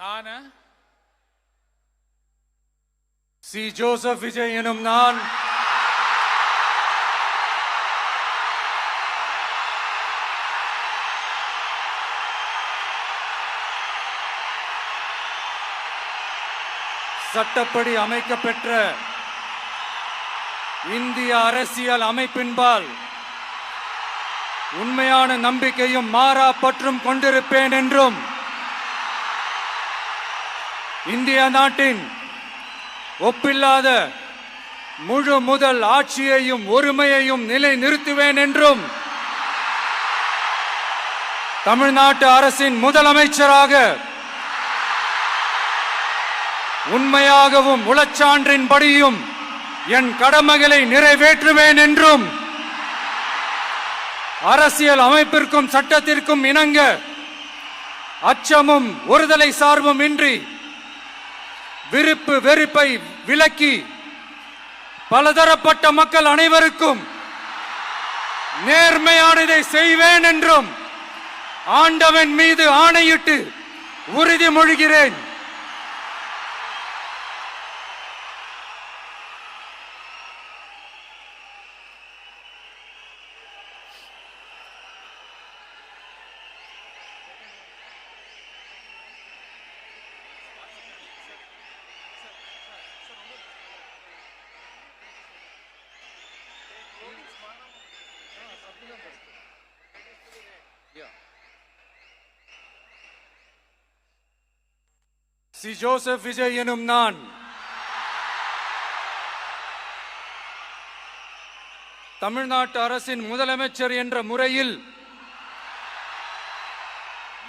நான் C. Joseph Vijay எனும் நான் சட்டப்படி அமைக்கப்பெற்ற இந்திய அரசியல் அமைப்பின்பால் உண்மையான நம்பிக்கையும் மாறா பற்றும் கொண்டிருப்பேன் என்றும் இந்திய நாட்டின் ஒப்பில்லாத முழு முதல் ஆட்சியையும் ஒருமையையும் நிலை நிறுத்துவேன் என்றும் தமிழ்நாட்டு அரசின் முதலமைச்சராக உண்மையாகவும் உளச்சான்றின்படியும் என் கடமைகளை நிறைவேற்றுவேன் என்றும் அரசியல் அமைப்பிற்கும் சட்டத்திற்கும் இணங்க அச்சமும் ஒருதலை சார்பும் இன்றி விருப்பு வெறுப்பை விலக்கி பலதரப்பட்ட மக்கள் அனைவருக்கும் நேர்மையானதை செய்வேன் என்றும் ஆண்டவன் மீது ஆணையிட்டு உறுதிமொழிகிறேன். சி. ஜோசப் விஜய் எனும் நான் தமிழ்நாட்டு அரசின் முதலமைச்சர் என்ற முறையில்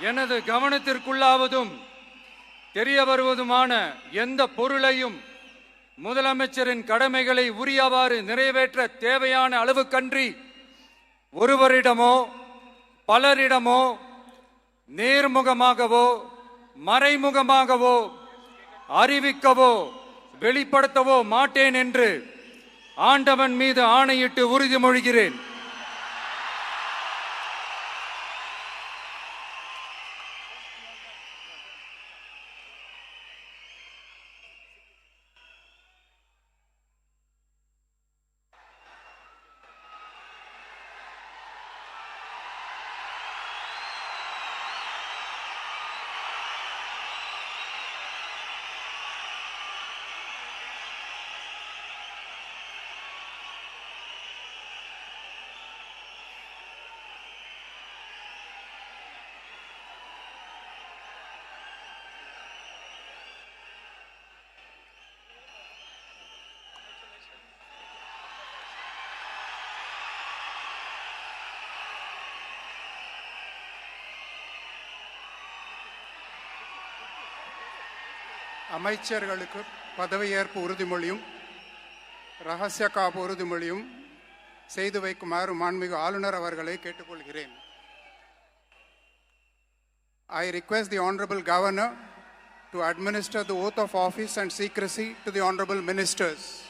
எனது கவனத்திற்குள்ளாவதும் தெரிய வருவதுமான எந்த பொருளையும் முதலமைச்சரின் கடமைகளை உரியவாறு நிறைவேற்ற தேவையான அளவுக்கன்றி ஒருவரிடமோ பலரிடமோ நேர்முகமாகவோ மறைமுகமாகவோ அறிவிக்கவோ வெளிப்படுத்தவோ மாட்டேன் என்று ஆண்டவன் மீது ஆணையிட்டு உறுதிமொழிகிறேன். அமைச்சர்களுக்கு பதவியேற்பு உறுதிமொழியும் ரகசிய காப்பு உறுதிமொழியும் செய்து வைக்குமாறு மாண்புமிகு ஆளுநர் அவர்களை கேட்டுக்கொள்கிறேன். I request the Honorable Governor to administer the oath of office and secrecy to the Honorable Ministers.